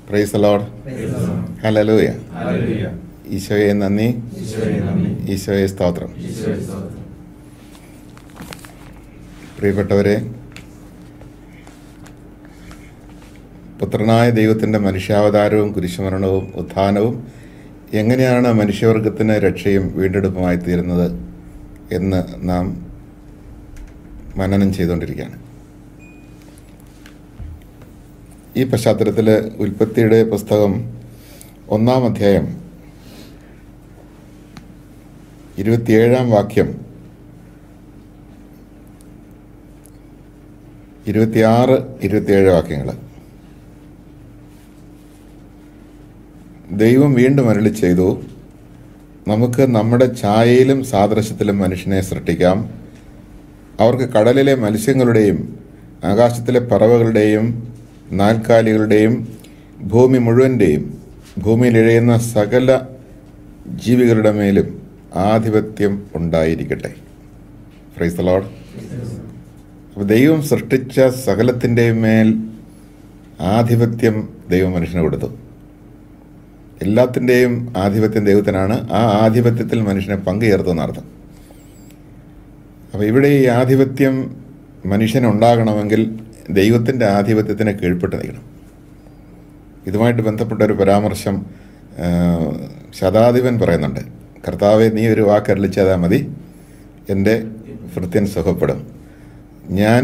Price the Lord. Hallelujah. ഈശോയെ നന്ദി, ഈശോയെ സ്തോത്രം. പ്രിയപ്പെട്ടവരെ, പുത്രനായ ദൈവത്തിൻ്റെ മനുഷ്യാവതാരവും കുരിശുമരണവും ഉത്ഥാനവും എങ്ങനെയാണ് മനുഷ്യവർഗത്തിന് രക്ഷയും വീണ്ടെടുപ്പുമായി തീരുന്നത് എന്ന് നാം മനനം ചെയ്തുകൊണ്ടിരിക്കുകയാണ്. ഈ പശ്ചാത്തലത്തിൽ ഉൽപ്പത്തിയുടെ പുസ്തകം 1-ാം അധ്യായം 27-ാം വാക്യം 26-27 വാക്യങ്ങൾ. ദൈവം വീണ്ടും അരുളി ചെയ്തു, നമുക്ക് നമ്മുടെ ഛായയിലും സാദൃശ്യത്തിലും മനുഷ്യനെ സൃഷ്ടിക്കാം. അവർക്ക് കടലിലെ മത്സ്യങ്ങളുടെയും ആകാശത്തിലെ പറവകളുടെയും നാൽക്കാലികളുടെയും ഭൂമി മുഴുവൻ്റെയും ഭൂമിയിൽ ഇഴയുന്ന സകല ജീവികളുടെ മേലും ആധിപത്യം ഉണ്ടായിരിക്കട്ടെ. Price the Lord. അപ്പോൾ ദൈവം സൃഷ്ടിച്ച സകലത്തിൻ്റെയും മേൽ ആധിപത്യം ദൈവം മനുഷ്യന് കൊടുത്തു. എല്ലാത്തിൻ്റെയും ആധിപത്യം ദൈവത്തിനാണ്. ആ ആധിപത്യത്തിൽ മനുഷ്യനെ പങ്കുചേർത്തെന്നർത്ഥം. അപ്പോൾ ഇവിടെ ഈ ആധിപത്യം മനുഷ്യനുണ്ടാകണമെങ്കിൽ ദൈവത്തിൻ്റെ ആധിപത്യത്തിന് കീഴ്പ്പെട്ട് നിൽക്കണം. ഇതുമായിട്ട് ബന്ധപ്പെട്ട ഒരു പരാമർശം ശതാധിപൻ പറയുന്നുണ്ട്. കർത്താവെ, നീ ഒരു വാക്ക് അരുളിച്ചാൽ മതി, എൻ്റെ ഭൃത്യൻ സുഖപ്പെടും. ഞാൻ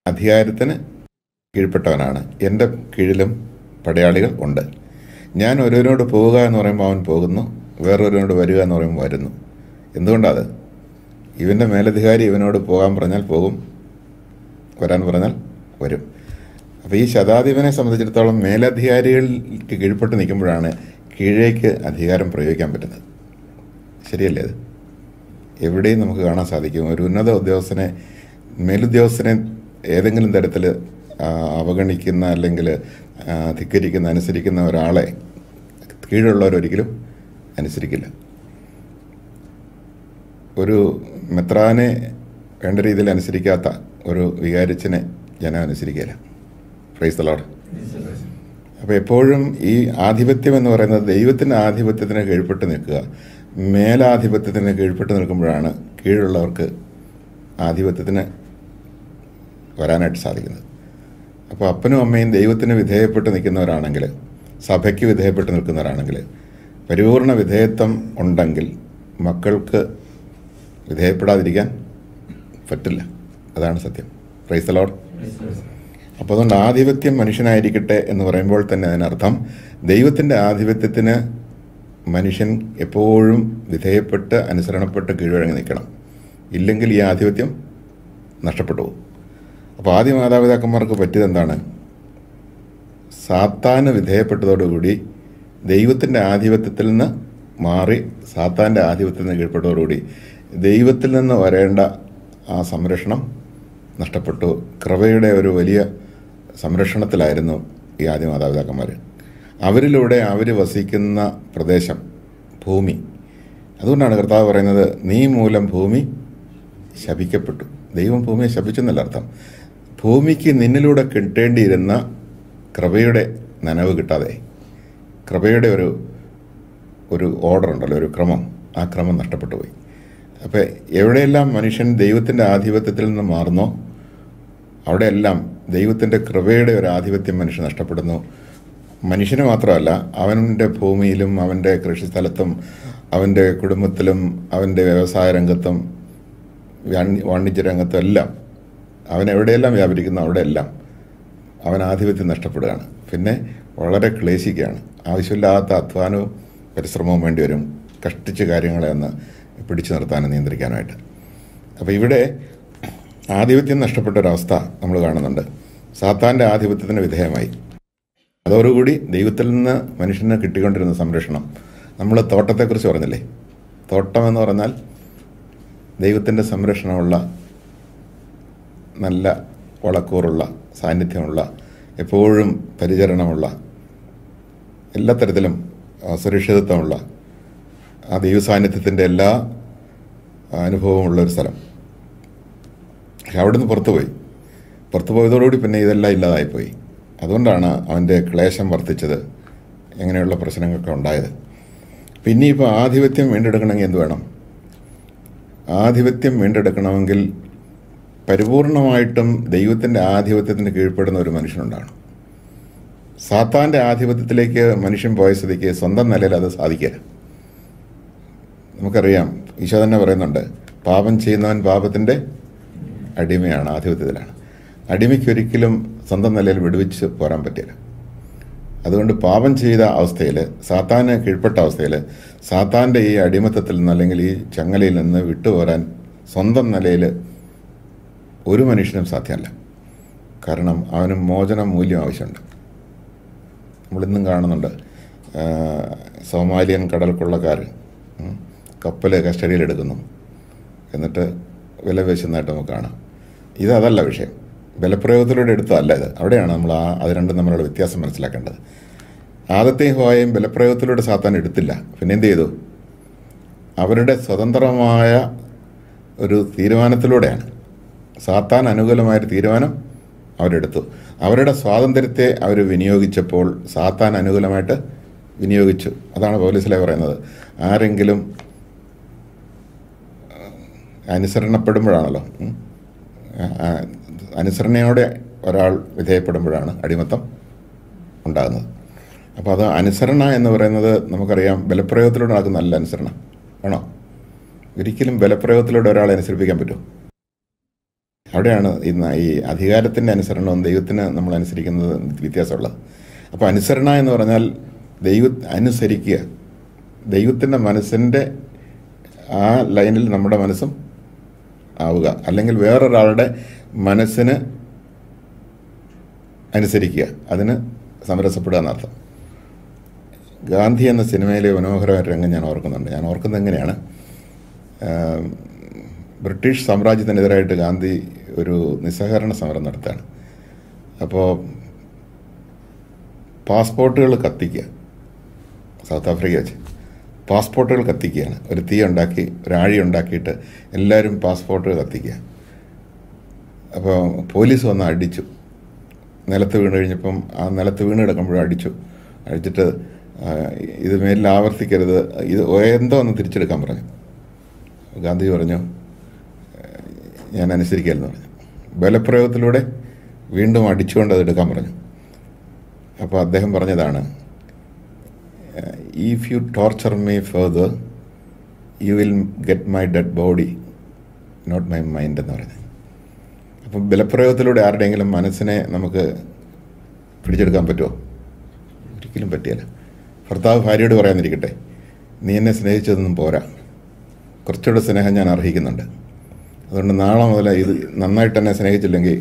അധികാരത്തിന് കീഴ്പ്പെട്ടവനാണ്, എൻ്റെ കീഴിലും പടയാളികൾ ഉണ്ട്. ഞാൻ ഒരുവനോട് പോവുക എന്ന് പറയുമ്പോൾ അവൻ പോകുന്നു, വേറൊരുവനോട് വരിക എന്ന് പറയുമ്പോൾ വരുന്നു. എന്തുകൊണ്ടത്? ഇവൻ്റെ മേലധികാരി ഇവനോട് പോകാൻ പറഞ്ഞാൽ പോകും, വരാൻ പറഞ്ഞാൽ വരും. അപ്പോൾ ഈ ശതാധിപനെ സംബന്ധിച്ചിടത്തോളം മേലധികാരികൾക്ക് കീഴ്പ്പെട്ട് നിൽക്കുമ്പോഴാണ് കീഴേക്ക് അധികാരം പ്രയോഗിക്കാൻ പറ്റുന്നത്. ശരിയല്ലേ? അത് എവിടെയും നമുക്ക് കാണാൻ സാധിക്കും. ഒരു ഉന്നത ഉദ്യോഗസ്ഥനെ, മേലുദ്യോഗസ്ഥനെ ഏതെങ്കിലും തരത്തിൽ അവഗണിക്കുന്ന അല്ലെങ്കിൽ ധിക്കരിക്കുന്ന, അനുസരിക്കുന്ന ഒരാളെ കീഴുള്ളവരൊരിക്കലും അനുസരിക്കില്ല. ഒരു മെത്രാനെ വേണ്ട രീതിയിൽ അനുസരിക്കാത്ത ഒരു വികാരിച്ചനെ ജനം അനുസരിക്കില്ല. Price the Lord. അപ്പോൾ എപ്പോഴും ഈ ആധിപത്യം എന്ന് പറയുന്നത് ദൈവത്തിൻ്റെ ആധിപത്യത്തിന് കീഴ്പ്പെട്ട് നിൽക്കുക. മേലാധിപത്യത്തിന് കീഴ്പ്പെട്ട് നിൽക്കുമ്പോഴാണ് കീഴുള്ളവർക്ക് ആധിപത്യത്തിന് വരാനായിട്ട് സാധിക്കുന്നത്. അപ്പോൾ അപ്പനും അമ്മയും ദൈവത്തിന് വിധേയപ്പെട്ട് നിൽക്കുന്നവരാണെങ്കിൽ, സഭയ്ക്ക് വിധേയപ്പെട്ട് നിൽക്കുന്നവരാണെങ്കിൽ, പരിപൂർണ വിധേയത്വം ഉണ്ടെങ്കിൽ മക്കൾക്ക് വിധേയപ്പെടാതിരിക്കാൻ പറ്റില്ല. അതാണ് സത്യം. Price the Lord. അപ്പോൾ അതുകൊണ്ട് ആധിപത്യം മനുഷ്യനായിരിക്കട്ടെ എന്ന് പറയുമ്പോൾ തന്നെ അതിനർത്ഥം ദൈവത്തിൻ്റെ ആധിപത്യത്തിന് മനുഷ്യൻ എപ്പോഴും വിധേയപ്പെട്ട് അനുസരണപ്പെട്ട് കീഴ്വഴങ്ങി നിൽക്കണം. ഇല്ലെങ്കിൽ ഈ ആധിപത്യം നഷ്ടപ്പെട്ടു പോകും. അപ്പോൾ ആദ്യ മാതാപിതാക്കന്മാർക്ക് പറ്റിയത് എന്താണ്? സാത്താന് വിധേയപ്പെട്ടതോടുകൂടി ദൈവത്തിൻ്റെ ആധിപത്യത്തിൽ നിന്ന് മാറി സാത്താൻ്റെ ആധിപത്യത്തിന് കീഴ്പ്പെട്ടതോടുകൂടി ദൈവത്തിൽ നിന്ന് വരേണ്ട ആ സംരക്ഷണം നഷ്ടപ്പെട്ടു. കൃപയുടെ ഒരു വലിയ സംരക്ഷണത്തിലായിരുന്നു ഈ ആദ്യ മാതാപിതാക്കന്മാർ. അവരിലൂടെ അവർ വസിക്കുന്ന പ്രദേശം, ഭൂമി, അതുകൊണ്ടാണ് കർത്താവ് പറയുന്നത്, നീ മൂലം ഭൂമി ശപിക്കപ്പെട്ടു. ദൈവം ഭൂമിയെ ശപിച്ചെന്നല്ല അർത്ഥം. ഭൂമിക്ക് നിന്നിലൂടെ കിട്ടേണ്ടിയിരുന്ന കൃപയുടെ നനവ് കിട്ടാതെ, കൃപയുടെ ഒരു ഓർഡർ ഉണ്ടല്ലോ, ഒരു ക്രമം, ആ ക്രമം നഷ്ടപ്പെട്ടു പോയി. അപ്പോൾ എവിടെയെല്ലാം മനുഷ്യൻ ദൈവത്തിൻ്റെ ആധിപത്യത്തിൽ നിന്ന് മാറുന്നോ അവിടെയെല്ലാം ദൈവത്തിൻ്റെ കൃപയുടെ ഒരു ആധിപത്യം മനുഷ്യൻ നഷ്ടപ്പെടുന്നു. മനുഷ്യന് മാത്രമല്ല, അവൻ്റെ ഭൂമിയിലും അവൻ്റെ കൃഷിസ്ഥലത്തും അവൻ്റെ കുടുംബത്തിലും അവൻ്റെ വ്യവസായ രംഗത്തും വാണിജ്യ രംഗത്തും എല്ലാം അവൻ എവിടെയെല്ലാം വ്യാപരിക്കുന്നു അവിടെയെല്ലാം അവൻ ആധിപത്യം നഷ്ടപ്പെടുകയാണ്. പിന്നെ വളരെ ക്ലേശിക്കുകയാണ്. ആവശ്യമില്ലാത്ത അധ്വാനവും പരിശ്രമവും വേണ്ടി വരും കഷ്ടിച്ച് കാര്യങ്ങളെ ഒന്ന് പിടിച്ചു നിർത്താനും നിയന്ത്രിക്കാനായിട്ട്. അപ്പോൾ ഇവിടെ ആധിപത്യം നഷ്ടപ്പെട്ട ഒരവസ്ഥ നമ്മൾ കാണുന്നുണ്ട്. സാത്താൻ്റെ ആധിപത്യത്തിന് വിധേയമായി. അതോടുകൂടി ദൈവത്തിൽ നിന്ന് മനുഷ്യന് കിട്ടിക്കൊണ്ടിരുന്ന സംരക്ഷണം. നമ്മൾ തോട്ടത്തെക്കുറിച്ച് പറഞ്ഞില്ലേ? തോട്ടമെന്ന് പറഞ്ഞാൽ ദൈവത്തിൻ്റെ സംരക്ഷണമുള്ള, നല്ല വളക്കൂറുള്ള, സാന്നിധ്യമുള്ള, എപ്പോഴും പരിചരണമുള്ള, എല്ലാ തരത്തിലും സുരക്ഷിതത്വമുള്ള, ആ ദൈവസാന്നിധ്യത്തിൻ്റെ എല്ലാ അനുഭവമുള്ളൊരു സ്ഥലം. പക്ഷെ അവിടുന്ന് പുറത്തു പോയതോടുകൂടി പിന്നെ ഇതെല്ലാം ഇല്ലാതായിപ്പോയി. അതുകൊണ്ടാണ് അവൻ്റെ ക്ലേശം വർദ്ധിച്ചത്, ഇങ്ങനെയുള്ള പ്രശ്നങ്ങളൊക്കെ ഉണ്ടായത്. പിന്നെ ഇപ്പോൾ ആധിപത്യം വീണ്ടെടുക്കണമെങ്കിൽ എന്ത് വേണം? ആധിപത്യം വീണ്ടെടുക്കണമെങ്കിൽ പരിപൂർണമായിട്ടും ദൈവത്തിൻ്റെ ആധിപത്യത്തിന് കീഴ്പ്പെടുന്ന ഒരു മനുഷ്യനുണ്ടാണ്. സാത്താൻ്റെ ആധിപത്യത്തിലേക്ക് മനുഷ്യൻ പോയ സ്ഥിതിക്ക് സ്വന്തം നിലയിൽ അത് സാധിക്കില്ല. നമുക്കറിയാം, ഈശോ തന്നെ പറയുന്നുണ്ട്, പാപം ചെയ്യുന്നവൻ പാപത്തിൻ്റെ അടിമയാണ്, ആധിപത്യത്തിലാണ്. അടിമയ്ക്കൊരിക്കലും സ്വന്തം നിലയിൽ വിടുവിച്ച് പോരാൻ പറ്റില്ല. അതുകൊണ്ട് പാപം ചെയ്ത അവസ്ഥയിൽ, സാത്താന് കീഴ്പ്പെട്ട അവസ്ഥയിൽ, സാത്താൻ്റെ ഈ അടിമത്തത്തിൽ നിന്ന് അല്ലെങ്കിൽ ഈ ചങ്ങലയിൽ നിന്ന് വിട്ടുപോരാൻ സ്വന്തം നിലയിൽ ഒരു മനുഷ്യനും സാധ്യമല്ല. കാരണം അവന് മോചന മൂല്യം ആവശ്യമുണ്ട്. നമ്മളിന്നും കാണുന്നുണ്ട്, സോമാലിയൻ കടൽ കൊള്ളക്കാർ കപ്പൽ കസ്റ്റഡിയിലെടുക്കുന്നു, എന്നിട്ട് വില പേശുന്നതായിട്ട് നമുക്ക് കാണാം. അതല്ല വിഷയം. ബലപ്രയോഗത്തിലൂടെ എടുത്തതല്ല ഇത്. അവിടെയാണ് നമ്മൾ അത് രണ്ടും തമ്മിലുള്ള വ്യത്യാസം മനസ്സിലാക്കേണ്ടത്. ആദത്തെയും ഹവ്വായെയും ബലപ്രയോഗത്തിലൂടെ സാത്താൻ എടുത്തില്ല. പിന്നെ എന്ത് ചെയ്തു? അവരുടെ സ്വതന്ത്രമായ ഒരു തീരുമാനത്തിലൂടെയാണ്. സാത്താൻ അനുകൂലമായൊരു തീരുമാനം അവരെടുത്തു. അവരുടെ സ്വാതന്ത്ര്യത്തെ അവർ വിനിയോഗിച്ചപ്പോൾ സാത്താൻ അനുകൂലമായിട്ട് വിനിയോഗിച്ചു. അതാണ് പൗലോസിലെ പറയുന്നത്, ആരെങ്കിലും അനുസരണപ്പെടുമ്പോഴാണല്ലോ, അനുസരണയോടെ ഒരാൾ വിധേയപ്പെടുമ്പോഴാണ് അടിമത്തം ഉണ്ടാകുന്നത്. അപ്പോൾ അത് അനുസരണ എന്ന് പറയുന്നത് നമുക്കറിയാം, ബലപ്രയോഗത്തിലൂടെ നടക്കുന്ന നല്ല അനുസരണം ആണോ? ഒരിക്കലും ബലപ്രയോഗത്തിലൂടെ ഒരാളെ അനുസരിപ്പിക്കാൻ പറ്റുമോ? അവിടെയാണ് ഇന്ന് ഈ അധികാരത്തിൻ്റെ അനുസരണവും ദൈവത്തിന് നമ്മൾ അനുസരിക്കുന്നത് വ്യത്യാസമുള്ളത്. അപ്പോൾ അനുസരണ എന്ന് പറഞ്ഞാൽ അനുസരിക്കുക, ദൈവത്തിൻ്റെ മനസ്സിൻ്റെ ആ ലൈനിൽ നമ്മുടെ മനസ്സും ആവുക, അല്ലെങ്കിൽ വേറൊരാളുടെ മനസ്സിന് അനുസരിക്കുക, അതിന് സമരസപ്പെടുക എന്നർത്ഥം. ഗാന്ധി എന്ന സിനിമയിലെ മനോഹരമായ രംഗം ഞാൻ ഓർക്കുന്നുണ്ട്. ഞാൻ ഓർക്കുന്നത് എങ്ങനെയാണ്, ബ്രിട്ടീഷ് സാമ്രാജ്യത്തിനെതിരായിട്ട് ഗാന്ധി ഒരു നിസ്സഹകരണ സമരം നടത്തുകയാണ്. അപ്പോൾ പാസ്പോർട്ടുകൾ കത്തിക്കുക, സൗത്ത് ആഫ്രിക്ക വെച്ച് പാസ്പോർട്ടുകൾ കത്തിക്കുകയാണ്. ഒരു തീ ഉണ്ടാക്കി, ഒരാഴി ഉണ്ടാക്കിയിട്ട് എല്ലാവരും പാസ്പോർട്ടുകൾ കത്തിക്കുക. അപ്പോൾ പോലീസ് വന്ന് അടിച്ചു, നിലത്ത് വീണ് കഴിഞ്ഞപ്പം ആ നിലത്ത് വീണ് കിടക്കുമ്പോഴും അടിച്ചിട്ട് ഇത് മേലിൽ ആവർത്തിക്കരുത്, ഇത് എന്തോ ഒന്ന് തിരിച്ചെടുക്കാൻ പറഞ്ഞു. ഗാന്ധി പറഞ്ഞു, ഞാൻ അനുസരിക്കാമെന്ന് പറഞ്ഞു. ബലപ്രയോഗത്തിലൂടെ വീണ്ടും അടിച്ചുകൊണ്ട് അത് എടുക്കാൻ പറഞ്ഞു. അപ്പോൾ അദ്ദേഹം പറഞ്ഞതാണ്, if you torture me further you will get my dead body not my mind എന്ന് പറഞ്ഞത്. അപ്പം ബലപ്രയോഗത്തിലൂടെ ആരുടെയെങ്കിലും മനസ്സിനെ നമുക്ക് പിടിച്ചെടുക്കാൻ പറ്റുമോ? ഒരിക്കലും പറ്റിയല്ല. ഭർത്താവ് ഭാര്യയോട് പറയാന്നിരിക്കട്ടെ, നീ എന്നെ സ്നേഹിച്ചതൊന്നും പോരാ, കുറച്ചുകൂടെ സ്നേഹം ഞാൻ അർഹിക്കുന്നുണ്ട്, അതുകൊണ്ട് നാളെ മുതൽ ഇത് നന്നായിട്ട് എന്നെ സ്നേഹിച്ചില്ലെങ്കിൽ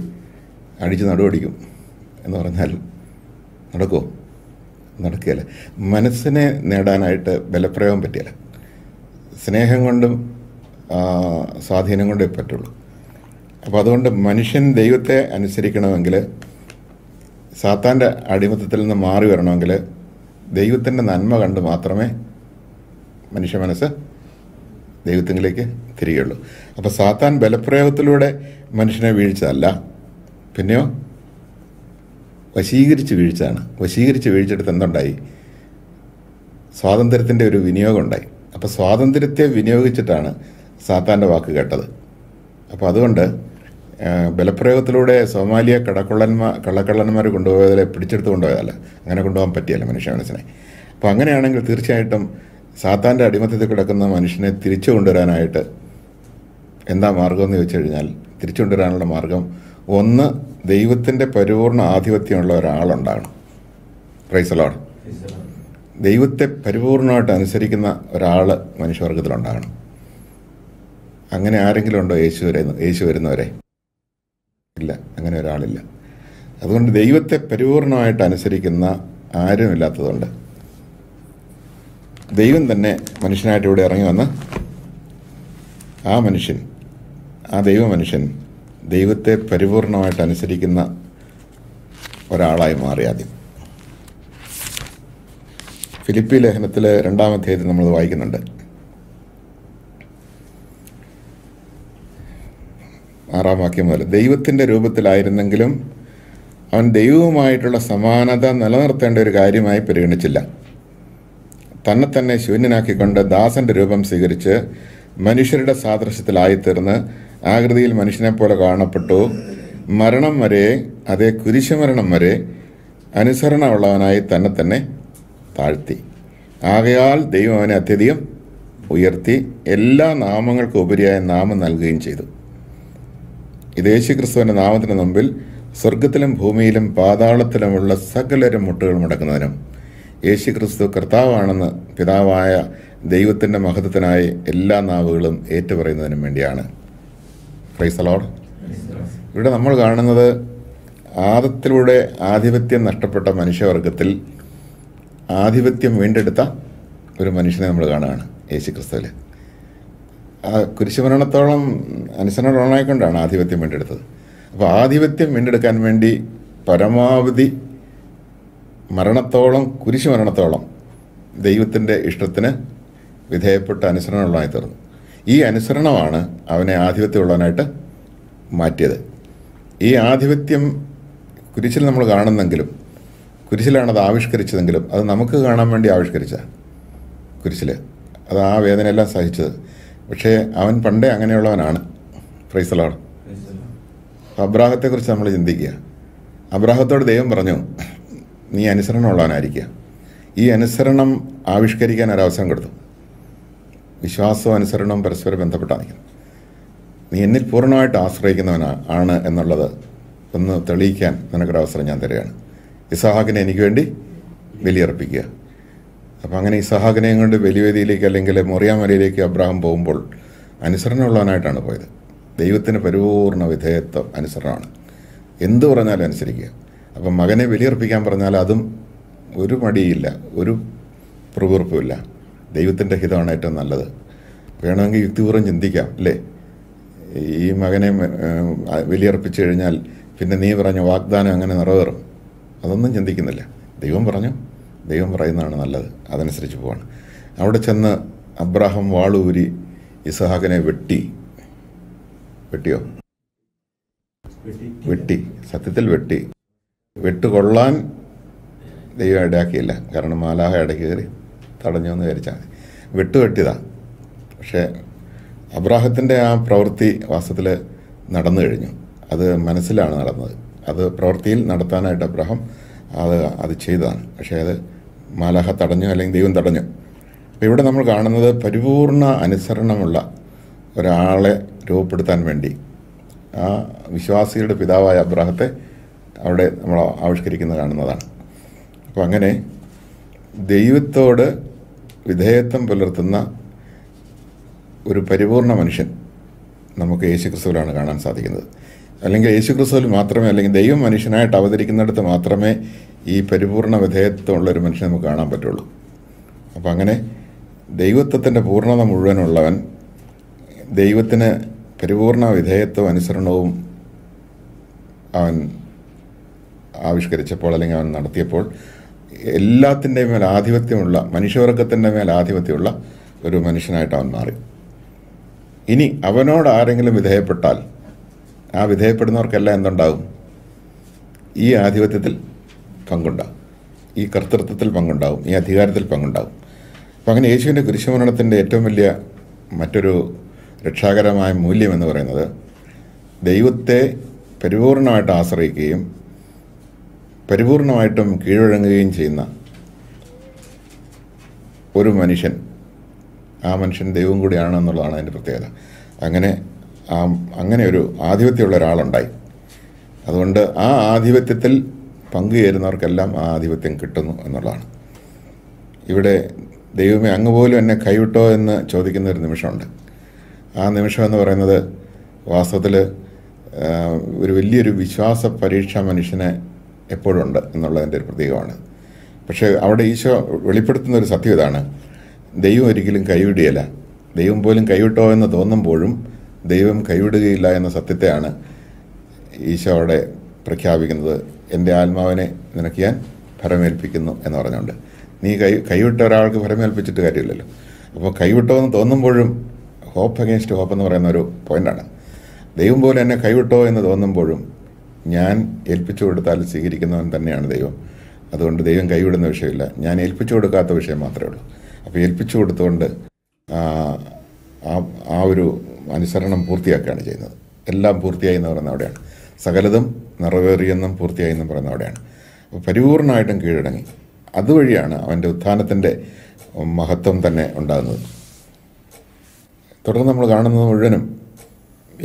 അടിച്ച് നടുവടിക്കും എന്ന് പറഞ്ഞാൽ നടക്കുമോ? നടക്കുകയില്ല. മനസ്സിനെ നേടാനായിട്ട് ബലപ്രയോഗം പറ്റിയല്ല, സ്നേഹം കൊണ്ടും സ്വാധീനം കൊണ്ടേ പറ്റുള്ളൂ. അപ്പോൾ അതുകൊണ്ട് മനുഷ്യൻ ദൈവത്തെ അനുസരിക്കണമെങ്കിൽ, സാത്താൻ്റെ അടിമത്തത്തിൽ നിന്ന് മാറി വരണമെങ്കിൽ ദൈവത്തിൻ്റെ നന്മ കണ്ട് മാത്രമേ മനുഷ്യ മനസ്സ് ദൈവത്തിലേക്ക് തിരികെയുള്ളൂ. അപ്പോൾ സാത്താൻ ബലപ്രയോഗത്തിലൂടെ മനുഷ്യനെ വീഴ്ചതല്ല, പിന്നെയോ വശീകരിച്ച് വീഴ്ചയാണ്. വശീകരിച്ച് വീഴ്ചെടുത്ത് എന്തുണ്ടായി? സ്വാതന്ത്ര്യത്തിൻ്റെ ഒരു വിനിയോഗം ഉണ്ടായി. അപ്പോൾ സ്വാതന്ത്ര്യത്തെ വിനിയോഗിച്ചിട്ടാണ് സാത്താൻ്റെ കേട്ടത്. അപ്പോൾ അതുകൊണ്ട് ബലപ്രയോഗത്തിലൂടെ സോമാലിയ കള്ളക്കള്ളന്മാർ കൊണ്ടുപോയതിലെ പിടിച്ചെടുത്ത് കൊണ്ടുപോയതല്ല, അങ്ങനെ കൊണ്ടുപോകാൻ പറ്റിയല്ല മനുഷ്യ മനസ്സിനെ. അപ്പോൾ അങ്ങനെയാണെങ്കിൽ തീർച്ചയായിട്ടും സാത്താൻ്റെ അടിമത്തത്തിൽ കിടക്കുന്ന മനുഷ്യനെ തിരിച്ചു കൊണ്ടുവരാനായിട്ട് എന്താ മാർഗമെന്ന് ചോദിച്ചു കഴിഞ്ഞാൽ, തിരിച്ചു കൊണ്ടുവരാനുള്ള മാർഗം, ഒന്ന്, ദൈവത്തിൻ്റെ പരിപൂർണ ആധിപത്യമുള്ള ഒരാളുണ്ടാകണം. Praise the Lord. ദൈവത്തെ പരിപൂർണമായിട്ട് അനുസരിക്കുന്ന ഒരാൾ മനുഷ്യവർഗത്തിലുണ്ടാകണം. അങ്ങനെ ആരെങ്കിലും ഉണ്ടോ? യേശു വരുന്നവരെ? ഇല്ല, അങ്ങനെ ഒരാളില്ല. അതുകൊണ്ട് ദൈവത്തെ പരിപൂർണമായിട്ട് അനുസരിക്കുന്ന ആരുമില്ലാത്തതുകൊണ്ട് ദൈവം തന്നെ മനുഷ്യനായിട്ട് ഇവിടെ ഇറങ്ങി വന്ന് ആ ദൈവമനുഷ്യൻ ദൈവത്തെ പരിപൂർണമായിട്ട് അനുസരിക്കുന്ന ഒരാളായി മാറി. ആദ്യം ഫിലിപ്പി ലേഖനത്തിൽ 2-ാം അധ്യായത്തിൽ നമ്മൾ വായിക്കുന്നുണ്ട്. 6-ാം വാക്യം മുതൽ, ദൈവത്തിൻ്റെ രൂപത്തിലായിരുന്നെങ്കിലും അവൻ ദൈവവുമായിട്ടുള്ള സമാനത നിലനിർത്തേണ്ട ഒരു കാര്യമായി പരിഗണിച്ചില്ല. തന്നെ ശൂന്യനാക്കിക്കൊണ്ട് ദാസന്റെ രൂപം സ്വീകരിച്ച് മനുഷ്യരുടെ സാദൃശ്യത്തിലായിത്തീർന്ന് ആകൃതിയിൽ മനുഷ്യനെപ്പോലെ കാണപ്പെട്ടു. മരണം വരെ, അതേ കുരിശുമരണം വരെ അനുസരണമുള്ളവനായി തന്നെ താഴ്ത്തി. ആകയാൽ ദൈവം അവനെ അത്യധികം ഉയർത്തി എല്ലാ നാമങ്ങൾക്കും ഉപരിയായ നാമം നൽകുകയും ചെയ്തു. ഇത് യേശുക്രിസ്തുവിന്റെ നാമത്തിന് മുമ്പിൽ സ്വർഗത്തിലും ഭൂമിയിലും പാതാളത്തിലുമുള്ള സകലരും മുട്ടുകൾ മുടക്കുന്നതിനും യേശുക്രിസ്തു കർത്താവാണെന്ന് പിതാവായ ദൈവത്തിൻ്റെ മഹത്വത്തിനായി എല്ലാ നാവുകളും ഏറ്റുപറയുന്നതിനും വേണ്ടിയാണ്. Price the Lord. ഇവിടെ നമ്മൾ കാണുന്നത് ആദത്തിലൂടെ ആധിപത്യം നഷ്ടപ്പെട്ട മനുഷ്യവർഗത്തിൽ ആധിപത്യം വീണ്ടെടുത്ത ഒരു മനുഷ്യനെ നമ്മൾ കാണുകയാണ് യേശുക്രിസ്തുവിൽ. കുരിശുമരണത്തോളം അനുസരണമുള്ളതായിക്കൊണ്ടാണ് ആധിപത്യം വീണ്ടെടുത്തത്. അപ്പോൾ ആധിപത്യം വീണ്ടെടുക്കാൻ വേണ്ടി പരമാവധി മരണത്തോളം, കുരിശുമരണത്തോളം ദൈവത്തിൻ്റെ ഇഷ്ടത്തിന് വിധേയപ്പെട്ട് അനുസരണമുള്ളതായി തീർന്നു. ഈ അനുസരണമാണ് അവനെ ആധിപത്യമുള്ളവനായിട്ട് മാറ്റിയത്. ഈ ആധിപത്യം കുരിശിൽ നമ്മൾ കാണുന്നെങ്കിലും, കുരിശിലാണ് അത് ആവിഷ്കരിച്ചതെങ്കിലും, അത് നമുക്ക് കാണാൻ വേണ്ടി ആവിഷ്കരിച്ച കുരിശിൽ അത് ആ വേദനയെല്ലാം സഹിച്ചത്. പക്ഷേ അവൻ പണ്ടേ അങ്ങനെയുള്ളവനാണ്. Praise the Lord. അബ്രാഹത്തെക്കുറിച്ച് നമ്മൾ ചിന്തിക്കുക. അബ്രാഹത്തോട് ദൈവം പറഞ്ഞു, നീ അനുസരണമുള്ളവനായിരിക്കുക. ഈ അനുസരണം ആവിഷ്കരിക്കാൻ ഒരവസരം കൊടുത്തു. വിശ്വാസവും അനുസരണവും പരസ്പരം ബന്ധപ്പെട്ടാണ് നിൽക്കുന്നത്. നീ എന്നിൽ പൂർണ്ണമായിട്ട് ആശ്രയിക്കുന്നവനാണ് എന്നുള്ളത് ഒന്ന് തെളിയിക്കാൻ നിനക്കൊരവസരം ഞാൻ തരികയാണ്. ഇസഹാക്കിനെ എനിക്ക് വേണ്ടി ബലിയർപ്പിക്കുക. അപ്പം അങ്ങനെ ഇസഹാക്കിനെയും കൊണ്ട് ബലിവേദിയിലേക്ക് അല്ലെങ്കിൽ മൊറിയാമലയിലേക്ക് അബ്രാഹാം പോകുമ്പോൾ അനുസരണമുള്ളവനായിട്ടാണ് പോയത്. ദൈവത്തിന് പരിപൂർണ്ണ വിധേയത്വം അനുസരണമാണ്. എന്തു പറഞ്ഞാലും അനുസരിക്കുക. അപ്പം മകനെ ബലിയർപ്പിക്കാൻ പറഞ്ഞാൽ അതും ഒരു മടിയില്ല, ഒരു പ്രവീർപ്പുമില്ല. ദൈവത്തിൻ്റെ ഹിതമാണ് ഏറ്റവും നല്ലത്. വേണമെങ്കിൽ യുക്തിപൂർവ്വം ചിന്തിക്കാം, അല്ലേ? ഈ മകനെ ബലിയർപ്പിച്ചു കഴിഞ്ഞാൽ പിന്നെ നീ പറഞ്ഞ വാഗ്ദാനം അങ്ങനെ നിറവേറും. അതൊന്നും ചിന്തിക്കുന്നില്ല. ദൈവം പറഞ്ഞു, ദൈവം പറയുന്നതാണ് നല്ലത്, അതനുസരിച്ച് പോവാണ്. അവിടെ അബ്രാഹാം വാളൂരി ഇസഹാക്കിനെ വെട്ടിയോ? വെട്ടി, സത്യത്തിൽ വെട്ടി. വെട്ടുകൊള്ളാൻ ദൈവം ഇടയാക്കിയില്ല. കാരണം മാലാഹ ഇടയ്ക്ക് കയറി തടഞ്ഞു എന്ന് വിചാരിച്ചാൽ മതി. വെട്ടിയതാണ്. പക്ഷേ അബ്രാഹത്തിൻ്റെ ആ പ്രവൃത്തി വാസ്തവത്തിൽ നടന്നു കഴിഞ്ഞു. അത് മനസ്സിലാണ് നടന്നത്. അത് പ്രവൃത്തിയിൽ നടത്താനായിട്ട് അബ്രാഹാം അത് ചെയ്തതാണ്. പക്ഷേ അത് മാലാഹ തടഞ്ഞു, അല്ലെങ്കിൽ ദൈവം തടഞ്ഞു. അപ്പോൾ ഇവിടെ നമ്മൾ കാണുന്നത് പരിപൂർണ അനുസരണമുള്ള ഒരാളെ രൂപപ്പെടുത്താൻ വേണ്ടി ആ വിശ്വാസിയുടെ പിതാവായ അബ്രാഹത്തെ അവിടെ നമ്മൾ ആവിഷ്കരിക്കുന്നത് കാണുന്നതാണ്. അപ്പോൾ അങ്ങനെ ദൈവത്തോട് വിധേയത്വം പുലർത്തുന്ന ഒരു പരിപൂർണ മനുഷ്യൻ നമുക്ക് യേശുക്രിസ്തുവിലാണ് കാണാൻ സാധിക്കുന്നത്. അല്ലെങ്കിൽ യേശുക്രിസ്തുവിൽ മാത്രമേ, അല്ലെങ്കിൽ ദൈവം മനുഷ്യനായിട്ട് അവതരിക്കുന്നിടത്ത് മാത്രമേ ഈ പരിപൂർണ വിധേയത്വമുള്ളൊരു മനുഷ്യനെ നമുക്ക് കാണാൻ പറ്റുള്ളൂ. അപ്പോൾ അങ്ങനെ ദൈവത്വത്തിൻ്റെ പൂർണ്ണത മുഴുവനുള്ളവൻ, ദൈവത്തിന് പരിപൂർണ വിധേയത്വവും അനുസരണവും അവൻ ആവിഷ്കരിച്ചപ്പോൾ, അല്ലെങ്കിൽ അവൻ നടത്തിയപ്പോൾ എല്ലാത്തിൻ്റെയും മേൽ ആധിപത്യമുള്ള, മനുഷ്യവർഗത്തിൻ്റെ മേൽ ആധിപത്യമുള്ള ഒരു മനുഷ്യനായിട്ട് അവൻ മാറി. ഇനി അവനോട് ആരെങ്കിലും വിധേയപ്പെട്ടാൽ ആ വിധേയപ്പെടുന്നവർക്കെല്ലാം എന്തുണ്ടാകും? ഈ ആധിപത്യത്തിൽ പങ്കുണ്ടാകും, ഈ കർത്തൃത്വത്തിൽ പങ്കുണ്ടാകും, ഈ അധികാരത്തിൽ പങ്കുണ്ടാകും. അപ്പം അങ്ങനെ യേശുവിൻ്റെ കുരിശുമരണത്തിൻ്റെ ഏറ്റവും വലിയ മറ്റൊരു രക്ഷാകരമായ മൂല്യം എന്ന് പറയുന്നത് ദൈവത്തെ പരിപൂർണമായിട്ട് ആശ്രയിക്കുകയും പരിപൂർണമായിട്ടും കീഴടങ്ങുകയും ചെയ്യുന്ന ഒരു മനുഷ്യൻ, ആ മനുഷ്യൻ ദൈവം കൂടിയാണെന്നുള്ളതാണ് അതിൻ്റെ പ്രത്യേകത. അങ്ങനെ ഒരു ആധിപത്യമുള്ള ഒരാളുണ്ടായി. അതുകൊണ്ട് ആ ആധിപത്യത്തിൽ പങ്കുചേരുന്നവർക്കെല്ലാം ആ ആധിപത്യം കിട്ടുന്നു എന്നുള്ളതാണ്. ഇവിടെ ദൈവമേ അങ്ങ് പോലും എന്നെ കൈവിട്ടോ എന്ന് ചോദിക്കുന്ന ഒരു നിമിഷമുണ്ട്. ആ നിമിഷം എന്ന് പറയുന്നത് വാസ്തവത്തിൽ ഒരു വലിയൊരു വിശ്വാസ പരീക്ഷ മനുഷ്യനെ എപ്പോഴും ഉണ്ട് എന്നുള്ളതിൻ്റെ ഒരു പ്രതീകമാണ്. പക്ഷേ അവിടെ ഈശോ വെളിപ്പെടുത്തുന്ന ഒരു സത്യം ഇതാണ്: ദൈവം ഒരിക്കലും കൈവിടുകയില്ല. ദൈവം പോലും കൈവിട്ടോ എന്ന് തോന്നുമ്പോഴും ദൈവം കൈവിടുകയില്ല എന്ന സത്യത്തെയാണ് ഈശോ അവിടെ പ്രഖ്യാപിക്കുന്നത്. എൻ്റെ ആത്മാവിനെ നിനക്ക് ഞാൻ ഫലമേൽപ്പിക്കുന്നു എന്ന് പറഞ്ഞുകൊണ്ട്. നീ കൈവിട്ട ഒരാൾക്ക് ഫലമേൽപ്പിച്ചിട്ട് കാര്യമില്ലല്ലോ. അപ്പോൾ കൈവിട്ടോ എന്ന് തോന്നുമ്പോഴും ഹോപ്പ് അഗെയിൻസ്റ്റ് ഹോപ്പ് എന്ന് പറയുന്ന ഒരു പോയിൻ്റാണ്. ദൈവം പോലെ എന്നെ കൈവിട്ടോ എന്ന് തോന്നുമ്പോഴും ഞാൻ ഏൽപ്പിച്ചു കൊടുത്താൽ സ്വീകരിക്കുന്നവൻ തന്നെയാണ് ദൈവം. അതുകൊണ്ട് ദൈവം കൈവിടുന്ന വിഷയമില്ല. ഞാൻ ഏൽപ്പിച്ചു കൊടുക്കാത്ത വിഷയം മാത്രമേ ഉള്ളൂ. അപ്പോൾ ഏൽപ്പിച്ചു കൊടുത്തുകൊണ്ട് ആ ഒരു അനുസരണം പൂർത്തിയാക്കുകയാണ് ചെയ്യുന്നത്. എല്ലാം പൂർത്തിയായി എന്ന് പറയുന്നത് അവിടെയാണ്. സകലതും നിറവേറിയെന്നും പൂർത്തിയായി എന്നും പറയുന്നത് അവിടെയാണ്. അപ്പോൾ പരിപൂർണമായിട്ടും കീഴടങ്ങി. അതുവഴിയാണ് അവൻ്റെ ഉത്ഥാനത്തിൻ്റെ മഹത്വം തന്നെ ഉണ്ടാകുന്നത്. തുടർന്ന് നമ്മൾ കാണുന്നത് മുഴുവനും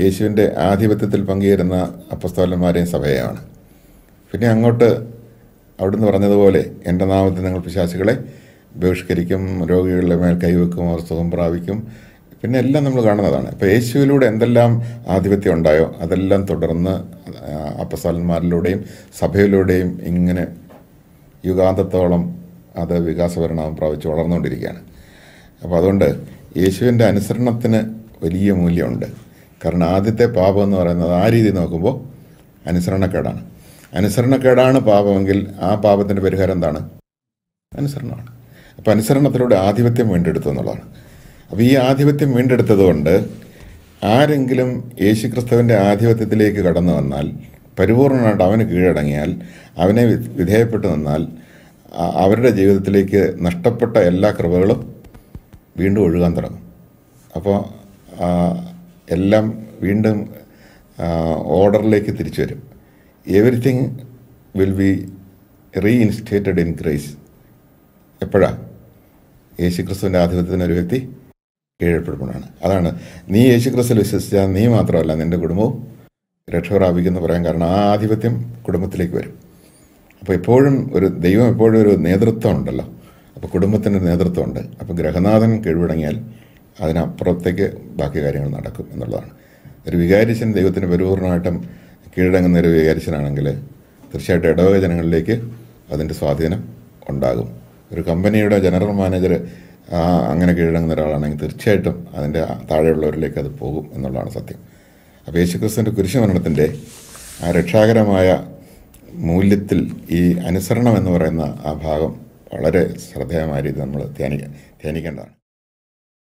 യേശുവിൻ്റെ ആധിപത്യത്തിൽ പങ്കുചേരുന്ന അപ്പസ്തോലന്മാരെയും സഭയെയാണ്. പിന്നെ അങ്ങോട്ട് അവിടുന്ന് പറഞ്ഞതുപോലെ എൻ്റെ നാമത്തിൽ നിങ്ങൾ പിശാചുകളെ ബഹിഷ്കരിക്കും, രോഗികളുടെ മേൽ കൈവെക്കും, അവർ സുഖം പ്രാപിക്കും. പിന്നെ എല്ലാം നമ്മൾ കാണുന്നതാണ്. ഇപ്പോൾ യേശുവിലൂടെ എന്തെല്ലാം ആധിപത്യം ഉണ്ടായോ അതെല്ലാം തുടർന്ന് അപ്പസ്തോലന്മാരിലൂടെയും സഭയിലൂടെയും ഇങ്ങനെ യുഗാന്തത്തോളം അത് വികാസപരിണാമം പ്രാപിച്ച് വളർന്നുകൊണ്ടിരിക്കുകയാണ്. അപ്പോൾ അതുകൊണ്ട് യേശുവിൻ്റെ അനുസരണത്തിന് വലിയ മൂല്യമുണ്ട്. കാരണം ആദ്യത്തെ പാപം എന്ന് പറയുന്നത് ആ രീതി നോക്കുമ്പോൾ അനുസരണക്കേടാണ്. അനുസരണക്കേടാണ് പാപമെങ്കിൽ ആ പാപത്തിൻ്റെ പരിഹാരം എന്താണ്? അനുസരണമാണ്. അപ്പോൾ അനുസരണത്തിലൂടെ ആധിപത്യം വീണ്ടെടുത്തു എന്നുള്ളതാണ്. അപ്പോൾ ഈ ആധിപത്യം വീണ്ടെടുത്തതുകൊണ്ട് ആരെങ്കിലും യേശുക്രിസ്തുവിൻ്റെ ആധിപത്യത്തിലേക്ക് കടന്നു വന്നാൽ, പരിപൂർണമായിട്ട് അവന് കീഴടങ്ങിയാൽ, അവനെ വിധേയപ്പെട്ടു നിന്നാൽ, അവരുടെ ജീവിതത്തിലേക്ക് നഷ്ടപ്പെട്ട എല്ലാ കൃപകളും വീണ്ടും ഒഴുകാൻ തുടങ്ങും. അപ്പോൾ എല്ലാം വീണ്ടും ഓർഡറിലേക്ക് തിരിച്ചു വരും. Everything will be reinstated in grace. എപ്പോഴാണ്? യേശുക്രിസ്തുവിൻ്റെ ആധിപത്യത്തിന് ഒരു വ്യക്തി കീഴ്പ്പെടുമ്പോഴാണ്. അതാണ് നീ യേശുക്രിസ്തുവിൽ വിശ്വസിച്ചാൽ നീ മാത്രമല്ല നിൻ്റെ കുടുംബവും രക്ഷ പ്രാപിക്കുമെന്ന് പറയാൻ കാരണം ആ ആധിപത്യം കുടുംബത്തിലേക്ക് വരും. അപ്പോൾ എപ്പോഴും ദൈവം എപ്പോഴും ഒരു നേതൃത്വം ഉണ്ടല്ലോ. അപ്പോൾ കുടുംബത്തിൻ്റെ നേതൃത്വമുണ്ട്. അപ്പോൾ ഗൃഹനാഥൻ കീഴ്വടങ്ങിയാൽ അതിനപ്പുറത്തേക്ക് ബാക്കി കാര്യങ്ങൾ നടക്കും എന്നുള്ളതാണ്. ഒരു വികാരിച്ചൻ ദൈവത്തിന് പരിപൂർണമായിട്ടും കീഴടങ്ങുന്ന ഒരു വികാരിച്ചനാണെങ്കിൽ തീർച്ചയായിട്ടും ഇടവക ജനങ്ങളിലേക്ക് അതിൻ്റെ സ്വാധീനം ഉണ്ടാകും. ഒരു കമ്പനിയുടെ ജനറൽ മാനേജർ അങ്ങനെ കീഴടങ്ങുന്ന ഒരാളാണെങ്കിൽ തീർച്ചയായിട്ടും അതിൻ്റെ താഴെയുള്ളവരിലേക്ക് അത് പോകും എന്നുള്ളതാണ് സത്യം. അപ്പോൾ യേശുക്രിസ്തുവിൻ്റെ കുരിശുമരണത്തിൻ്റെ ആ രക്ഷാകരമായ മൂല്യത്തിൽ ഈ അനുസരണം എന്ന് പറയുന്ന ആ ഭാഗം വളരെ ശ്രദ്ധേയമായ രീതിയിൽ നമ്മൾ ധ്യാനിക്കേണ്ടതാണ്.